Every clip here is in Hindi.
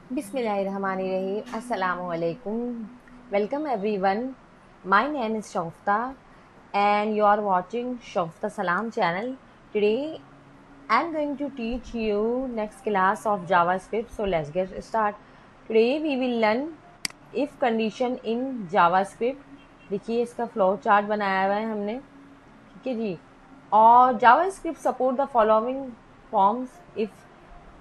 Bismillahirrahmanirrahim. Assalamualaikum. Welcome everyone. My name is Shofta and you are watching Shofta Salam channel. Today I'm going to teach you next class of JavaScript. So let's get started. Today we will learn if condition in JavaScript. देखिए इसका फ्लो चार्ट बनाया हुआ है हमने, ठीक है जी। और JavaScript support the following forms if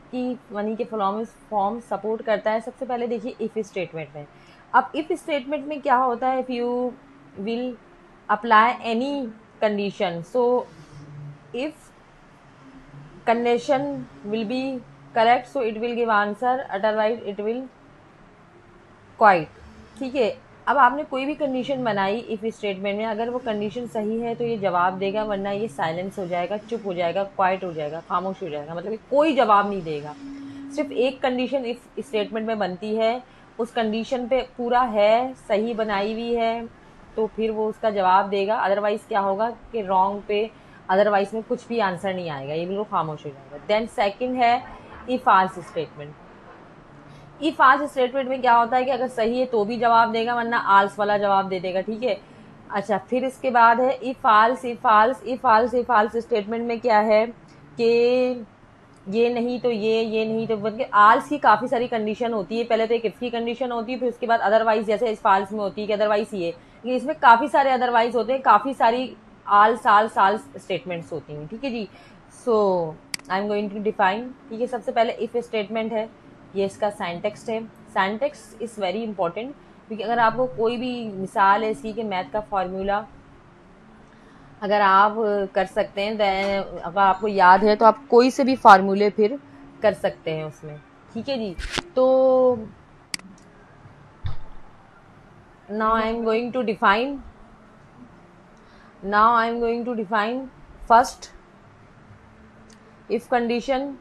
की मनी के फॉलोइंग फॉर्म सपोर्ट करता है। सबसे पहले देखिए इफ स्टेटमेंट में। अब इफ स्टेटमेंट में क्या होता है, if you will apply any condition, so if condition will be correct so it will give answer, otherwise it will quite, ठीक है। अब आपने कोई भी कंडीशन बनाई इफ स्टेटमेंट में, अगर वो कंडीशन सही है तो ये जवाब देगा, वरना ये साइलेंस हो जाएगा, चुप हो जाएगा, क्वाइट हो जाएगा, खामोश हो जाएगा, मतलब कोई जवाब नहीं देगा। सिर्फ एक कंडीशन इफ स्टेटमेंट में बनती है, उस कंडीशन पे पूरा है, सही बनाई हुई है, तो फिर वो उसका जवाब देगा। अदरवाइज क्या होगा कि रॉन्ग पे, अदरवाइज में कुछ भी आंसर नहीं आएगा, ये बिल्कुल खामोश हो जाएगा। देन सेकंड है इफ आल्स स्टेटमेंट। इफ आल्स स्टेटमेंट में क्या होता है कि अगर सही है तो भी जवाब देगा, वरना आल्स वाला जवाब दे देगा, ठीक है। अच्छा, फिर इसके बाद है इफ आल्स। इफ आल्स स्टेटमेंट में क्या है कि ये नहीं तो ये नहीं तो, मतलब आल्स की काफी सारी कंडीशन होती है। पहले तो एक इफ की कंडीशन होती है, फिर उसके बाद अदरवाइज, जैसे इस फाल्स में होती है कि अदरवाइज ये, लेकिन इसमें काफी सारे अदरवाइज होते हैं, काफी सारी आल्स आल्स आल्स स्टेटमेंट्स होती हैं, ठीक है जी। So I am going to define, ठीक है। सबसे पहले इफ स्टेटमेंट है, ये इसका सिंटैक्स है। सिंटैक्स इज वेरी इंपॉर्टेंट, क्योंकि अगर आपको कोई भी मिसाल है इसकी कि मैथ का फॉर्मूला अगर आप कर सकते हैं, अगर आपको याद है तो आप कोई से भी फार्मूले फिर कर सकते हैं उसमें, ठीक है जी। तो now I am going to define first if condition.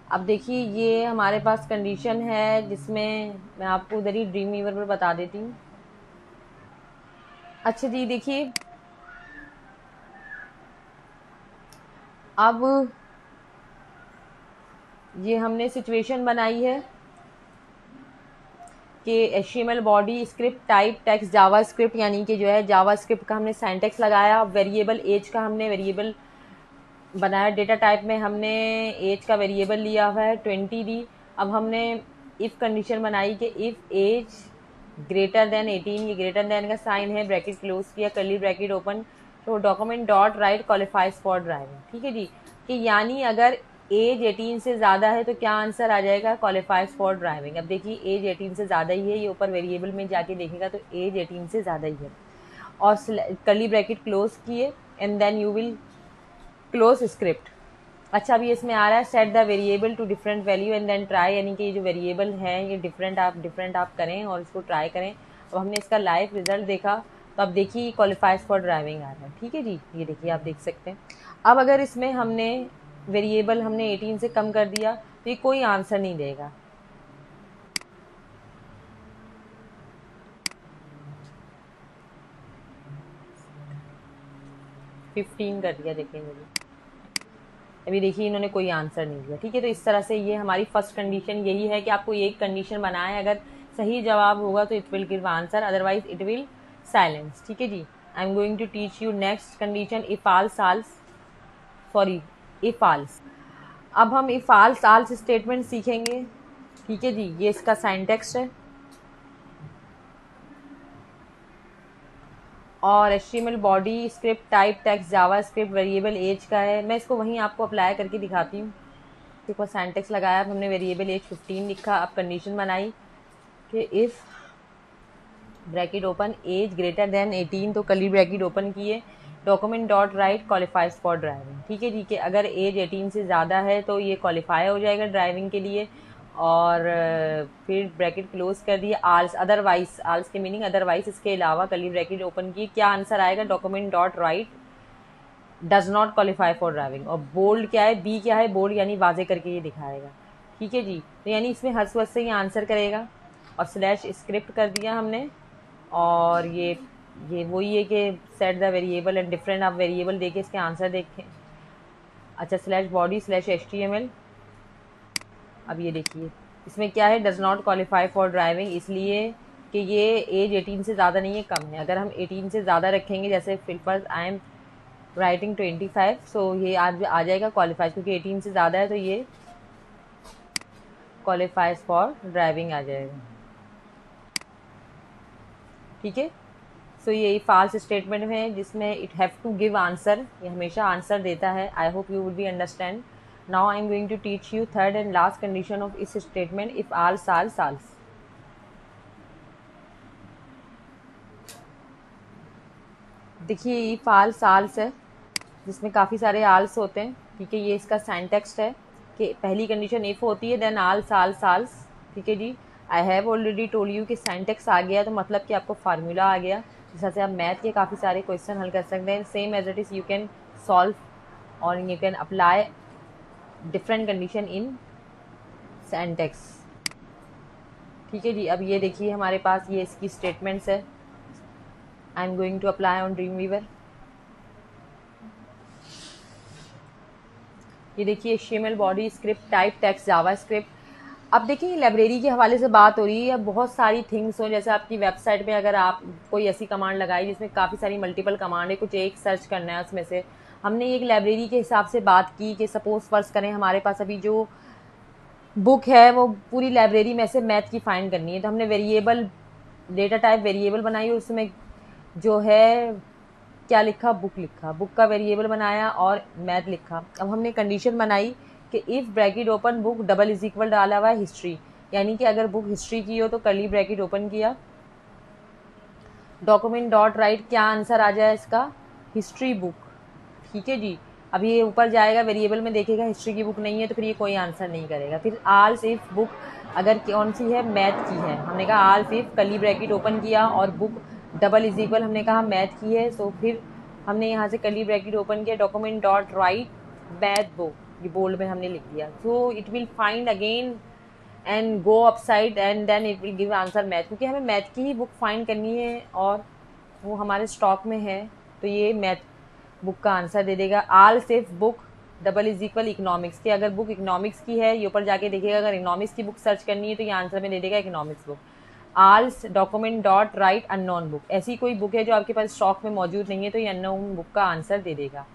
अब देखिए ये हमारे पास कंडीशन है, जिसमें मैं आपको उधर ही ड्रीम वीवर पर बता देती हूँ। अच्छा जी, देखिए अब ये हमने सिचुएशन बनाई है कि HTML body script type text JavaScript, यानी कि जो है जावा स्क्रिप्ट का हमने सिंटैक्स लगाया। वेरिएबल एज का हमने वेरिएबल बनाया, डेटा टाइप में हमने एज का वेरिएबल लिया हुआ है 20 दी। अब हमने इफ कंडीशन बनाई कि इफ एज ग्रेटर देन 18, ये ग्रेटर देन का साइन है, ब्रैकेट क्लोज किया, कर्ली ब्रैकेट ओपन, तो document dot write qualifies for driving, ठीक है जी। कि यानी अगर एज 18 से ज़्यादा है तो क्या आंसर आ जाएगा, क्वालिफाइज फॉर ड्राइविंग। अब देखिए एज 18 से ज़्यादा ही है, ये ऊपर वेरिएबल में जाके देखेगा तो एज 18 से ज़्यादा ही है, और कर्ली ब्रैकेट क्लोज किए and then you will close script. अच्छा, अभी इसमें आ रहा है set the variable to different value and then try, यानी कि ये जो वेरिएबल है ये डिफरेंट आप करें और इसको ट्राई करें। अब हमने इसका लाइव रिजल्ट देखा, तो अब देखिए क्वालिफाइज फॉर ड्राइविंग आ रहा है, ठीक है जी। ये देखिए आप देख सकते हैं। अब अगर इसमें हमने वेरिएबल हमने 18 से कम कर दिया तो ये कोई आंसर नहीं देगा। फिफ्टीन कर दिया, देखेंगे अभी देखिए इन्होंने कोई आंसर नहीं दिया, ठीक है। तो इस तरह से ये हमारी फर्स्ट कंडीशन यही है कि आपको एक कंडीशन बनाना है, अगर सही जवाब होगा तो it will give answer, otherwise it will silence, ठीक है जी। I am going to teach you next condition if else if else. अब हम इफ आल्स आल्स स्टेटमेंट सीखेंगे, ठीक है जी। ये इसका सिंटैक्स है और HTML body script type text JavaScript variable age का है। मैं इसको वहीं आपको अप्लाई करके दिखाती हूँ। देखो सिंटैक्स लगाया, अब हमने वेरिएबल एज 15 लिखा। अब कंडीशन बनाई कि if bracket open age greater than 18, तो कर्ली ब्रैकेट ओपन किए, document dot write qualifies for driving, ठीक है जी। कि अगर एज 18 से ज़्यादा है तो ये क्वालिफाई हो जाएगा ड्राइविंग के लिए, और फिर ब्रैकेट क्लोज कर दिए। आल्स अदरवाइज, आल्स के मीनिंग अदरवाइज, इसके अलावा कर्ली ब्रैकेट ओपन की, क्या आंसर आएगा, document dot right does not qualify for driving. और बोल्ड क्या है, बी क्या है, बोल्ड यानी वाजे करके ये दिखाएगा, ठीक है जी। तो यानी इसमें हर वक्त से ये आंसर करेगा। और स्लैश स्क्रिप्ट कर दिया हमने, और ये वही है कि set the variable and different, आप वेरिएबल देके इसके आंसर देखें। अच्छा, स्लैश बॉडी स्लैश HTML। अब ये देखिए इसमें क्या है, does not qualify for driving, इसलिए कि ये एज 18 से ज़्यादा नहीं है, कम है। अगर हम 18 से ज़्यादा रखेंगे, जैसे फिलहाल आई एम राइटिंग 25, सो ये आज आ जाएगा क्वालिफाई, क्योंकि 18 से ज़्यादा है तो ये क्वालिफाइज फॉर ड्राइविंग आ जाएगा। ठीक है, सो ये फॉल्स स्टेटमेंट है जिसमें it have to give answer, ये हमेशा आंसर देता है। I hope you will be understand. Now I am going to teach you third and last condition of इस स्टेटमेंट, इफ आल साल साल्स। देखिए ये फाल साल्स है जिसमें काफ़ी सारे आल्स होते हैं। ठीक है, ये इसका सिंटैक्स है कि पहली कंडीशन इफ होती है, देन आल साल साल्स। ठीक है जी, I have already told you कि सिंटैक्स आ गया तो मतलब कि आपको फार्मूला आ गया, जिस तरह से आप मैथ के काफ़ी सारे क्वेश्चन हल कर सकते हैं। Same as it is you can solve और you can apply different condition in syntax. ठीक है जी, अब ये देखिए हमारे पास ये इसकी स्टेटमेंट्स है। I am going to apply on Dreamweaver. ये देखिए HTML body script type text JavaScript. अब देखिए लाइब्रेरी के हवाले से बात हो रही है, बहुत सारी थिंग्स हो, जैसे आपकी वेबसाइट में अगर आप कोई ऐसी कमांड लगाई जिसमें काफ़ी सारी मल्टीपल कमांड है, कुछ एक सर्च करना है उसमें से। हमने एक लाइब्रेरी के हिसाब से बात की कि सपोज फर्ज करें हमारे पास अभी जो बुक है वो पूरी लाइब्रेरी में से मैथ की फाइंड करनी है, तो हमने वेरिएबल डेटा टाइप वेरिएबल बनाई, उसमें जो है क्या लिखा, बुक लिखा, बुक का वेरिएबल बनाया और मैथ लिखा। अब हमने कंडीशन बनाई कि if bracket open book double is equal डाला हुआ है हिस्ट्री, यानी कि अगर बुक हिस्ट्री की हो तो कर्ली ब्रैकेट ओपन किया, डॉक्यूमेंट डॉट राइट, क्या आंसर आ जाए इसका, हिस्ट्री बुक। ठीक है जी, अब ये ऊपर जाएगा वेरिएबल में देखेगा हिस्ट्री की बुक नहीं है तो फिर ये कोई आंसर नहीं करेगा। फिर आल सिर्फ बुक अगर कौन सी है, मैथ की है, हमने कहा आल सिर्फ कर्ली ब्रैकेट ओपन किया और बुक डबल इज इक्वल हमने कहा मैथ की है, सो फिर हमने यहाँ से कर्ली ब्रैकेट ओपन किया, document dot write math book, ये बोल्ड में हमने लिख दिया। So it will find again and go upside and then it will give answer math, क्योंकि हमें मैथ की ही बुक फाइंड करनी है और वो हमारे स्टॉक में है, तो ये मैथ बुक का आंसर दे देगा। आल सिर्फ book double is equal economics की, अगर बुक इकोनॉमिक्स की है ये ऊपर जाके देखिएगा, अगर इकोनॉमिक्स की बुक सर्च करनी है तो ये आंसर में दे देगा economics book. Else document dot write unknown book, ऐसी कोई बुक है जो आपके पास स्टॉक में मौजूद नहीं है तो ये अननोन बुक का आंसर दे देगा।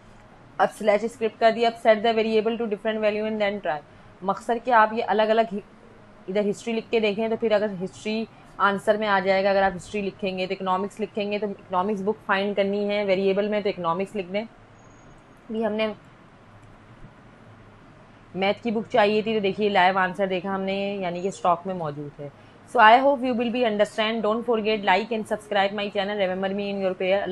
अब स्लैश स्क्रिप्ट कर दिया, अब set the variable to different value and then try. मकसद कि आप ये अलग अलग इधर हिस्ट्री लिख के देखें तो फिर अगर हिस्ट्री आंसर में आ जाएगा, अगर आप हिस्ट्री लिखेंगे तो इकोनॉमिक्स लिखेंगे तो इकोनॉमिक्स बुक फाइंड करनी है वेरिएबल में तो इकोनॉमिक्स लिख दें। भी हमने मैथ की बुक चाहिए थी तो देखिए लाइव आंसर देखा हमने, यानी कि स्टॉक में मौजूद है। So I hope you will be understand. Don't forget like and subscribe my channel, remember me in your prayer.